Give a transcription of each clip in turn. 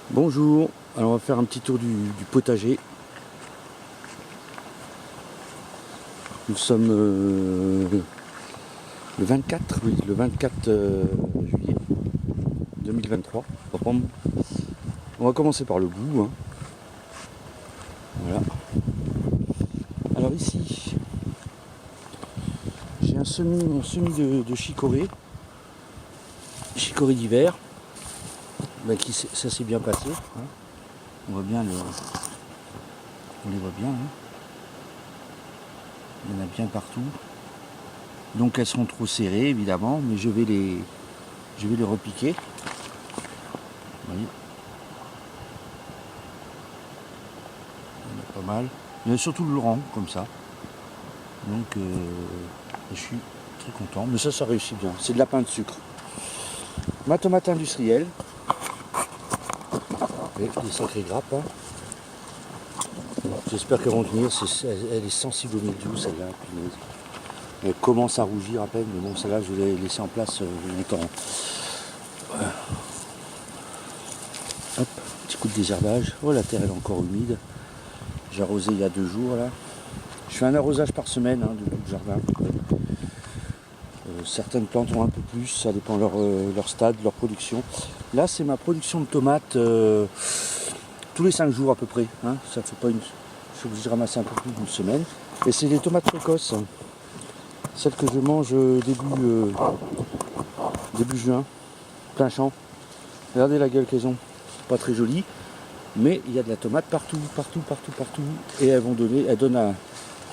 Bonjour, alors on va faire un petit tour du potager. Nous sommes le 24, oui, le 24 juillet 2023. On va commencer par le bout. Hein. Voilà. Alors ici, j'ai mon semis de chicorée d'hiver. Ça s'est bien passé. Hein. On les voit bien. Hein. Il y en a bien partout. Donc elles seront trop serrées évidemment, mais je vais les repiquer. Vous voyez. Il y en a pas mal. Il y a surtout le rang comme ça. Donc je suis très content. Mais ça réussit bien. C'est de la pain de sucre. Ma tomate industrielle. Et des sacrées grappes. Hein. J'espère qu'elles vont tenir. Elle est sensible au mildiou celle-là. Elle commence à rougir à peine, mais bon, celle-là, je vais laisser en place longtemps. Voilà. Hop, petit coup de désherbage. Oh, la terre elle est encore humide. J'ai arrosé il y a 2 jours là. Je fais un arrosage par semaine de tout le jardin. Certaines plantes ont un peu plus, ça dépend leur stade, leur production. Là, c'est ma production de tomates tous les 5 jours à peu près. Hein. Ça fait pas une. Je suis obligé de ramasser un peu plus d'une semaine. Et c'est des tomates précoces. Celles que je mange début juin, plein champ. Regardez la gueule qu'elles ont. Pas très jolie, mais il y a de la tomate partout. Et elles donnent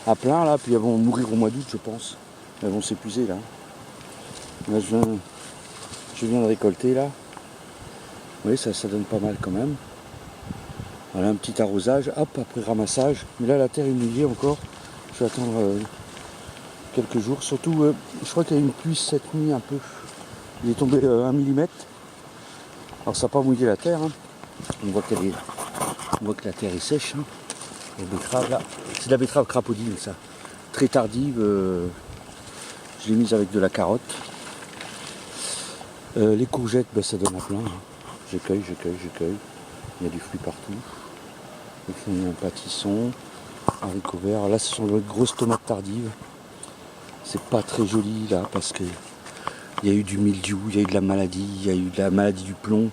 à plein là, puis elles vont mourir au mois d'août, je pense. Elles vont s'épuiser là. Là je viens de récolter là. Oui, ça donne pas mal quand même. Voilà un petit arrosage, hop, après ramassage. Mais là la terre est mouillée encore. Je vais attendre quelques jours. Surtout, je crois qu'il y a eu une pluie cette nuit un peu. Il est tombé 1 mm. Alors ça n'a pas mouillé la terre. Hein. On voit que la terre est sèche. Hein. La betterave là. C'est de la betterave crapaudine ça. Très tardive. Je l'ai mise avec de la carotte. Les courgettes, ça donne à plein. Hein. Je cueille. Il y a du fruit partout. Au fond, il y a un pâtisson. Haricots verts. Là, ce sont de grosses tomates tardives. C'est pas très joli là parce que il y a eu du mildiou, il y a eu de la maladie, il y a eu de la maladie du plomb.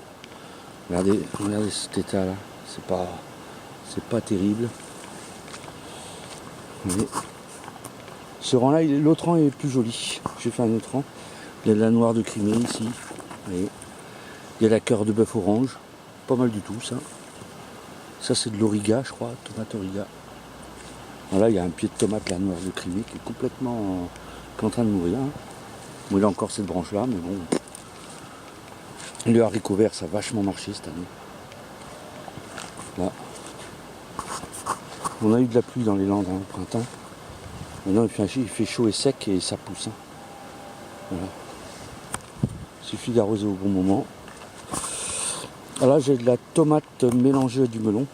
Regardez cet état là. C'est pas terrible. Mais ce rang là, l'autre rang est plus joli. J'ai fait un autre rang. Il y a de la noire de Crimée ici. Il y a la cœur de bœuf orange. Pas mal du tout ça. Ça c'est de l'origa je crois, tomate origa. Voilà, il y a un pied de tomate la noire de Crimée qui est complètement en train de mourir. Hein. Bon, il a encore cette branche là, mais bon. Le haricot vert ça a vachement marché cette année. Là. On a eu de la pluie dans les Landes au printemps. Maintenant il fait chaud et sec et ça pousse. Hein. Voilà. Il suffit d'arroser au bon moment. Alors là j'ai de la tomate mélangée à du melon.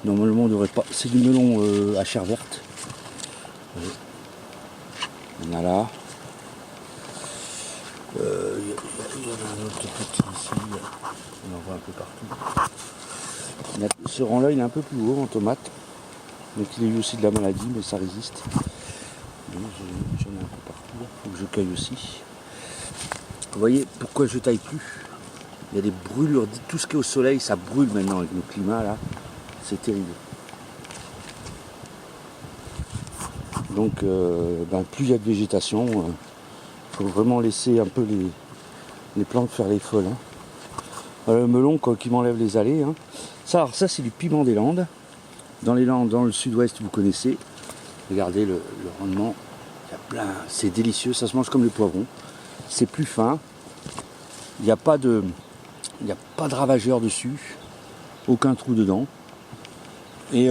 Normalement on devrait pas. C'est du melon à chair verte. Il y en a là. Il y en a un autre petit ici. On en voit un peu partout. Ce rang là il est un peu plus haut en tomate. Donc il a eu aussi de la maladie, mais ça résiste. J'en ai un peu partout. Il faut que je cueille aussi. Vous voyez pourquoi je taille plus? Il y a des brûlures. Tout ce qui est au soleil, ça brûle maintenant avec le climat là. C'est terrible. Donc plus il y a de végétation, il faut vraiment laisser un peu les plantes faire les folles. Hein. Voilà, le melon qui m'enlève les allées. Hein. Ça c'est du piment des Landes. Dans les Landes, dans le sud-ouest, vous connaissez. Regardez le rendement. Il y a plein. C'est délicieux. Ça se mange comme les poivrons. C'est plus fin. Il n'y a pas de ravageur dessus. Aucun trou dedans. Et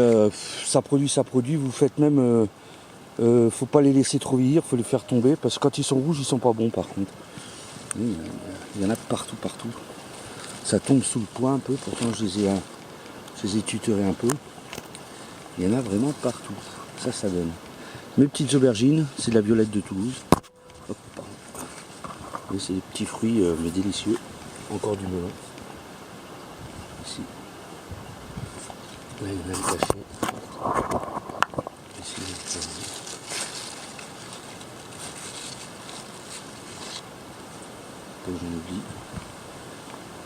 ça produit. Vous faites même. Faut pas les laisser trop vieillir. Faut les faire tomber parce que quand ils sont rouges, ils sont pas bons par contre. Il y en a partout. Ça tombe sous le poing un peu. Pourtant, je les ai tutorés un peu. Il y en a vraiment partout. Ça donne. Mes petites aubergines, c'est de la violette de Toulouse. Hop. Et c'est des petits fruits mais délicieux. Encore du melon. Là, il y en a un caché. Ici, que j'en oublie.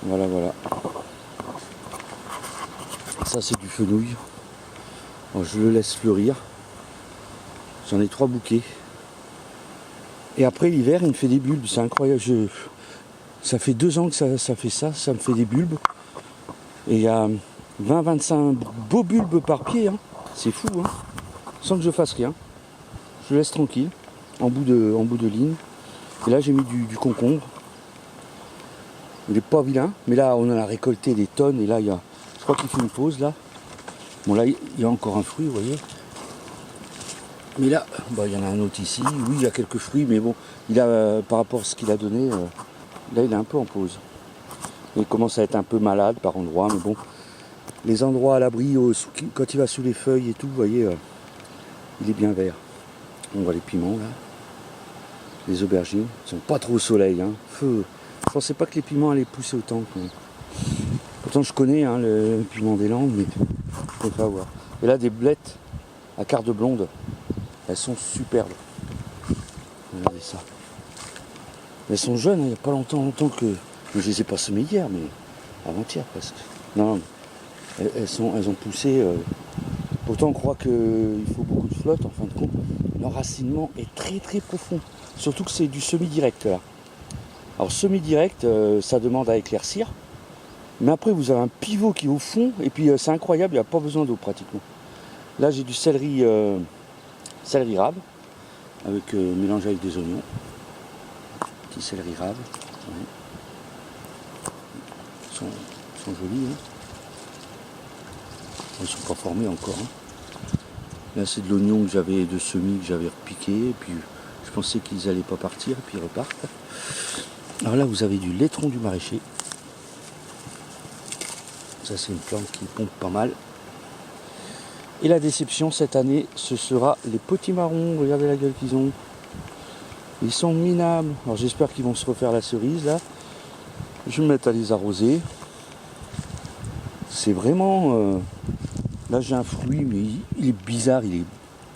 Voilà, voilà. Ça, c'est du fenouil. Alors, je le laisse fleurir. J'en ai 3 bouquets. Et après, l'hiver, il me fait des bulbes. C'est incroyable. Ça fait 2 ans que ça fait ça. Ça me fait des bulbes. Et il y a 20-25 beaux bulbes par pied. Hein. C'est fou, hein. Sans que je fasse rien. Je le laisse tranquille, en bout de ligne. Et là, j'ai mis du concombre. Il n'est pas vilain, mais là, on en a récolté des tonnes. Et là, je crois qu'il fait une pause, là. Bon, là, il y a encore un fruit, vous voyez. Mais là, il y en a un autre ici. Oui, il y a quelques fruits, mais bon, il a, par rapport à ce qu'il a donné, là, il est un peu en pause. Il commence à être un peu malade par endroits, mais bon. Les endroits à l'abri, quand il va sous les feuilles et tout, vous voyez, il est bien vert. On voit les piments, là. Les aubergines. Ils sont pas trop au soleil, hein. Feu. Je pensais pas que les piments allaient pousser autant. Pourtant, je connais le piment des Landes, mais faut pas voir. Et là, des blettes à quarte blonde. Elles sont superbes. Regardez ça. Elles sont jeunes, il n'y a pas longtemps que... Je les ai pas semées hier, mais avant-hier presque. Non, elles ont poussé. Pourtant, on croit qu'il faut beaucoup de flotte, en fin de compte. L'enracinement est très très profond. Surtout que c'est du semi-direct là. Alors semi-direct, ça demande à éclaircir. Mais après, vous avez un pivot qui est au fond. Et puis c'est incroyable, il n'y a pas besoin d'eau pratiquement. Là, j'ai du céleri rave. Mélangé avec des oignons. Petit céleri rave. Ouais. Ils sont jolis. Hein. Ils ne sont pas formés encore. Hein. Là, c'est de l'oignon que j'avais, de semis que j'avais repiqué. Et puis, je pensais qu'ils n'allaient pas partir. Et puis, ils repartent. Alors là, vous avez du laitron du maraîcher. Ça, c'est une plante qui pompe pas mal. Et la déception cette année, ce sera les potimarrons. Regardez la gueule qu'ils ont. Ils sont minables. Alors j'espère qu'ils vont se refaire la cerise là. Je vais me mettre à les arroser. C'est vraiment... Là j'ai un fruit, mais il est bizarre, il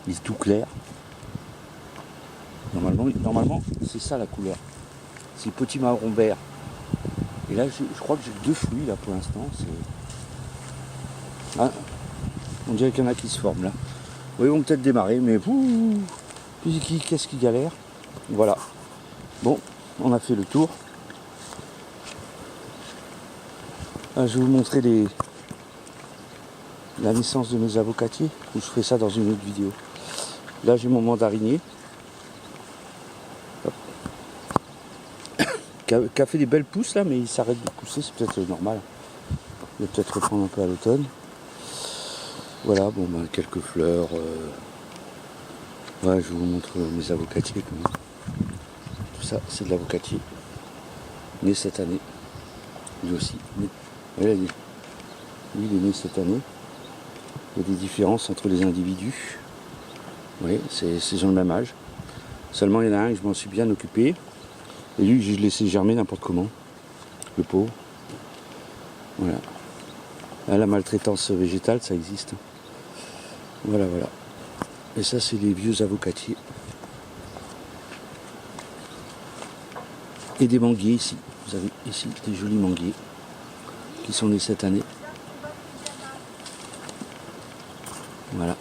est tout clair. Normalement c'est ça la couleur. C'est le potimarron vert. Et là je crois que j'ai 2 fruits là pour l'instant. Ah, on dirait qu'il y en a qui se forment là. Oui, ils vont peut-être démarrer, mais qu'est-ce qui galère. Voilà. Bon, on a fait le tour. Je vais vous montrer la naissance de mes avocatiers. Je ferai ça dans une autre vidéo. Là, j'ai mon mandarinier. Qui a fait des belles pousses là, mais il s'arrête de pousser, c'est peut-être normal. Il va peut-être reprendre un peu à l'automne. Voilà, quelques fleurs. Ouais, je vous montre mes avocatiers quand même. Tout ça, c'est de l'avocatier. Né cette année. Lui aussi. Lui, il est né cette année. Il y a des différences entre les individus. Oui, c'est le même âge. Seulement, il y en a un que je m'en suis bien occupé. Et lui, je l'ai laissé germer n'importe comment. Le pauvre. Voilà. Là, la maltraitance végétale, ça existe. Voilà, voilà. Et ça, c'est les vieux avocatiers. Et des manguiers ici. Vous avez ici des jolis manguiers qui sont nés cette année. Voilà.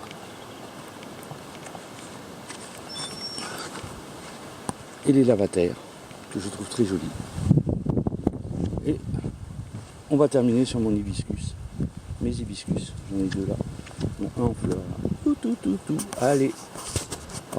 Et les lavataires, que je trouve très jolis. Et on va terminer sur mon hibiscus. Mes hibiscus, j'en ai 2 là. Un en fleurs là. Tout. Allez.